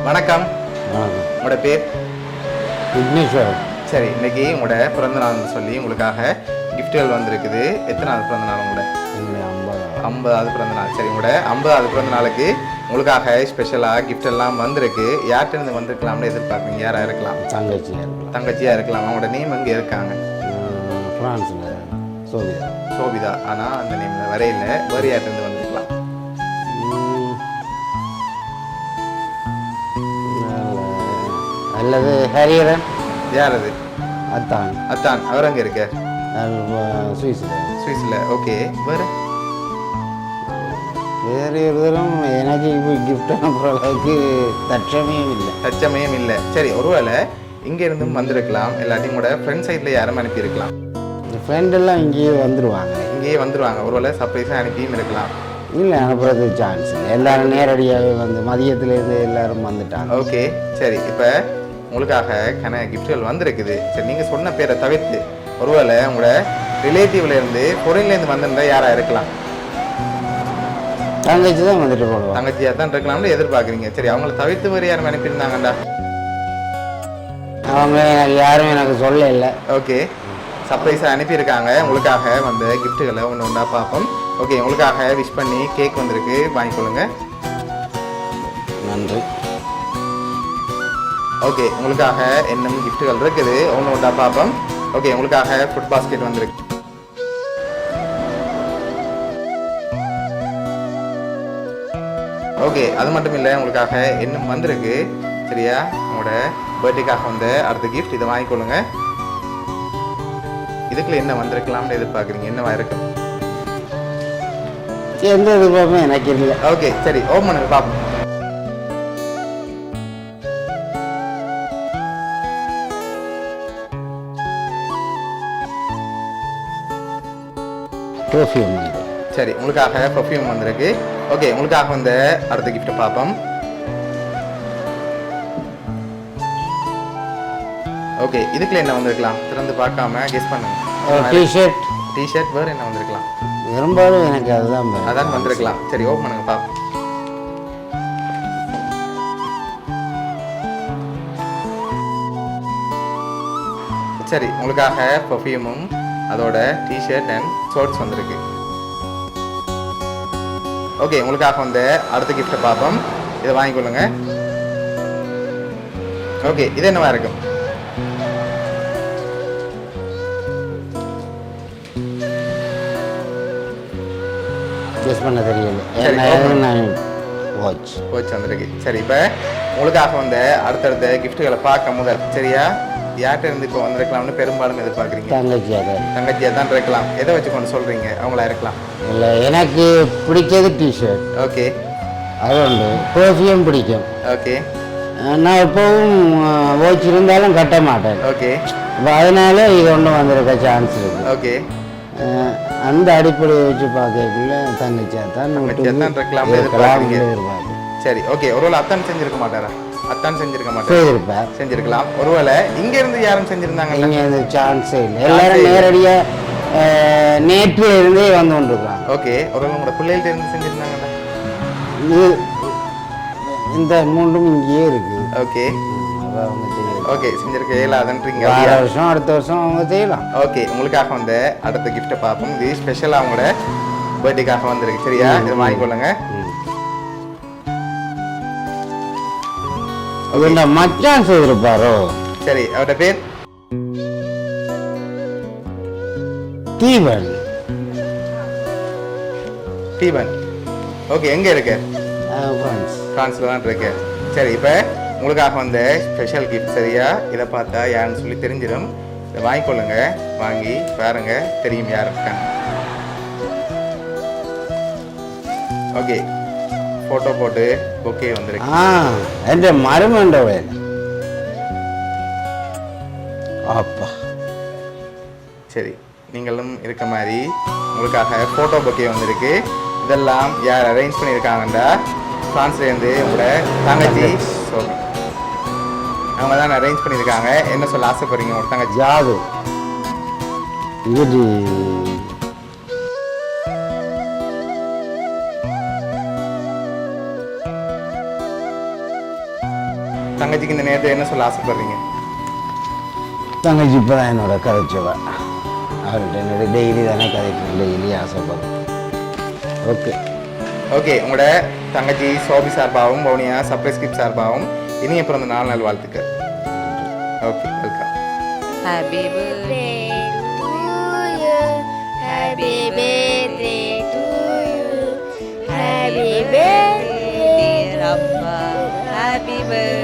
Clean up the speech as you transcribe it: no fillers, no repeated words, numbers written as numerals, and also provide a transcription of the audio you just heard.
வணக்கம். வணக்கம். உங்களோட பேர்? விக்னேஸ்வரன். சரி, இன்னைக்கு உங்களோட பிறந்த நாள்னு சொல்லி உங்களுக்காக கிஃப்ட்டுகள் வந்திருக்குது. எத்தனாவது பிறந்த நாள் உங்களோட? என்னுடைய 50வது பிறந்த நாள். சரி, உங்களோட 50வது பிறந்த நாளுக்கு உங்களுக்காக ஸ்பெஷலாக கிஃப்ட் எல்லாம் வந்திருக்கு. யார்கிட்ட வந்திருக்கலாம்னு எதிர்பார்க்குறீங்க? யாராக இருக்கலாம்? தங்கச்சியாக இருக்கலாம். தங்கச்சியாக இருக்கலாம். அவங்களோட நேம் எங்கே இருக்காங்க? ஃப்ரான்ஸில் சோபிதா. சோபிதா. ஆனால் அந்த நேமில் வரையில் வேறு யார்கிட்ட வந்திருக்கலாம்? அல்லது ஹரியரன். யார் அது? அத்தான். அத்தான். அவர் அங்கே இருக்க? சுவிஸில். சுவிஸில். ஓகே. வேறு வேறு ஒருத்தரும் எனக்கு இப்போ கிஃப்ட் அனுப்புகிற அளவுக்கு தற்சமயம் இல்லை. சரி, ஒருவேளை இங்கே இருந்தும் வந்திருக்கலாம். எல்லாத்தையும் கூட ஃப்ரெண்ட் சைடில் யாரும் அனுப்பியிருக்கலாம். ஃப்ரெண்டெல்லாம் இங்கேயே வந்துடுவாங்க. ஒருவேளை சர்ப்ரைஸாக அனுப்பியும் இருக்கலாம். இல்லை, அனுப்புறதுக்கு சான்ஸ் இல்லை. எல்லோரும் நேரடியாகவே வந்து மதியத்துலேருந்து எல்லோரும் வந்துட்டாங்க. ஓகே. சரி, இப்போ உங்களுக்காக கிஃப்ட்கள் வந்திருக்குது. சரி, நீங்கள் சொன்ன பேரை தவிர்த்து ஒருவேளை உங்களோட ரிலேட்டிவ்லேருந்து பொருள்லேருந்து வந்திருந்தால் யாராக இருக்கலாம்? தங்கச்சி தான் வந்துட்டு போடுவோம். தங்கச்சியாக தான் இருக்கலாம்னு எதிர்பார்க்குறீங்க. சரி, அவங்கள தவிர்த்து வேறு யாரும் அனுப்பியிருந்தாங்கண்டா? அவங்க யாரும் எனக்கு சொல்ல இல்லை. ஓகே. சர்ப்ரைஸாக அனுப்பியிருக்காங்க. உங்களுக்காக வந்த கிஃப்ட்டுகளை ஒன்று ஒன்றா பார்ப்போம். ஓகே, உங்களுக்காக விஷ் பண்ணி கேக் வந்திருக்கு, வாங்கிக்கொள்ளுங்க. நன்றி. ஓகே, உங்களுக்காக இன்னும் கிஃப்ட்டுகள் இருக்குது, ஒன்று ஒன்றா பார்ப்போம். ஓகே, உங்களுக்காக ஃபுட் பாஸ்கெட் வந்திருக்கு. ஓகே, அது மட்டும் இல்லை, உங்களுக்காக இன்னும் வந்திருக்கு. சரியா, உங்களோட பர்த்டேக்காக வந்த அடுத்த கிஃப்ட் இதை வாங்கிக்கொள்ளுங்க. இதுக்குள்ள என்ன வந்திருக்கலாம்னு எதிர்பார்க்குறீங்க? என்னவா இருக்கும்? எந்த எதிர்பார்ப்புமே எனக்கு இல்லை. ஓகே, சரி, ஓப்பன் பண்ணுங்க பார்ப்போம். பெர்ஃப்யூம். சரி, உங்களுக்காக பெர்ஃப்யூம் வந்திருக்கு. ஓகே, உங்களுக்காக வந்த அடுத்த கிஃப்ட்டை பார்ப்போம். ஓகே, இதுக்குள்ள என்ன வந்திருக்கலாம்? திறந்து பார்க்காம கெஸ் பண்ணுங்க. டிஷர்ட். வேறு என்ன வந்திருக்கலாம்? பெரும்பாலும் எனக்கு அதான் வந்திருக்கலாம். சரி, ஓப்பன் பண்ணுங்க பார்ப்போம். சரி, உங்களுக்காக பெர்ஃப்யூமும் அதோட டிஷர்ட் அண்ட் ஷார்ட்ஸ் வந்திருக்கு. ஓகே, உங்களுக்காக வந்த அடுத்த கிஃப்ட்டை பார்ப்போம். இதை வாங்கிக்கொள்ளுங்க. ஓகே, இது என்னவா இருக்கும்? கெஸ் பண்ண தெரியல. வாட்ச் வந்திருக்கு. சரி, இப்போ உங்களுக்காக வந்த அடுத்தடுத்த கிஃப்ட்டுகளை பார்க்க முதல் சரியா, யார்கிட்ட இருந்து இப்போ வந்திருக்கலாம்னு பெரும்பாலும் எதிர்பார்க்குறீங்க? தங்கச்சியாக தான் இருக்கலாம். எதை வச்சு கொண்டு சொல்கிறீங்க? அவங்களா இருக்கலாம். இல்லை, எனக்கு பிடிச்சது டிஷர்ட். ஓகே, அது ஒன்று. பெர்ஃப்யூம் பிடிக்கும். ஓகே. நான் எப்பவும் வாட்ச் இருந்தாலும் கட்ட மாட்டேன். ஓகே. இப்போ அதனால இது ஒன்று வந்திருக்க சான்ஸ் இருக்குது. ஓகே. அந்த அடிப்படையை வச்சு பார்க்கக்குள்ள தங்கச்சியாக தான் எதிர்பார்க்குறீங்க. சரி, ஓகே. ஒருவேளை அத்தான் செஞ்சிருக்க மாட்டாரா? அத்தான் செஞ்சிருக்க மாட்டார். செஞ்சிருக்கலாம். ஒருவேளை இங்க இருந்து யாரும் செஞ்சிருந்தாங்க? இங்க இந்த சான்ஸே இல்லை. எல்லாரும் நேரடியாக நேற்று இருந்தே வந்து கொண்டிருக்காங்க. ஓகே. ஒருவேளை உங்களோட பிள்ளைகிட்ட இருந்து செஞ்சிருந்தாங்கல்ல? இந்த மூன்றும் இங்கேயே இருக்கு. ஓகே. அவங்க செய்யலாம். ஓகே, செஞ்சிருக்க இயலாதுன்றீங்க. வருஷம் அடுத்த வருஷம் அவங்க செய்யலாம். ஓகே, உங்களுக்காக வந்த அடுத்த கிஃப்ட்டை பார்ப்போம். இது ஸ்பெஷலாக அவங்களோட பர்த்டேக்காக வந்திருக்கு. சரியா, இதை வாங்கிக்கொள்ளுங்க. மச்சான் செய்திருப்பாரோ? சரி, அவரோட பேர் தீபன். ஓகே, எங்க இருக்கு? பிரான்ஸ்ல தான் இருக்கு. சரி, இப்போ உங்களுக்காக வந்த ஸ்பெஷல் கிஃப்ட். சரியா, இதை பார்த்தா யாருன்னு சொல்லி தெரிஞ்சிடும். இதை வாங்கிக்கொள்ளுங்க. வாங்கி பாருங்க, தெரியும் யார் இருக்காங்க. ஓகே, ஃபோட்டோ போட்டு பொக்கே வந்திருக்கு. என்ற மருமண்ட வேலை. அப்பா. சரி, நீங்களும் இருக்க மாதிரி உங்களுக்காக ஃபோட்டோ பொக்கே வந்திருக்கு. இதெல்லாம் யார் அரேஞ்ச் பண்ணியிருக்காங்கண்டா, ஃப்ரான்ஸ்லேருந்து உங்களோட தங்கச்சி சோபி. அவங்க தான் அரேஞ்ச் பண்ணியிருக்காங்க. என்ன சொல்ல ஆசைப்படுறீங்க? ஒரு தங்கச்சி ஜாது. இது தங்கச்சிக்கு இந்த நேரத்தில் என்ன சொல்ல ஆசைப்படுறீங்க? தங்கச்சி இப்போ தான் என்னோட கதைச்சவா. அவர்கிட்ட என்னோட டெய்லி தானே கதைக்கணும், டெய்லி ஆசைப்படும். ஓகே ஓகே, உங்களோட தங்கச்சி சோபி சார்பாகவும் பவுனியா சர்ப்ரைஸ் கிஃப்ட் சார்பாகவும் இனிய பிறந்த நாள் வாழ்த்துக்கள். Okay, welcome. Happy birthday to you. Happy birthday to you. Happy birthday dear Appa. Happy birthday.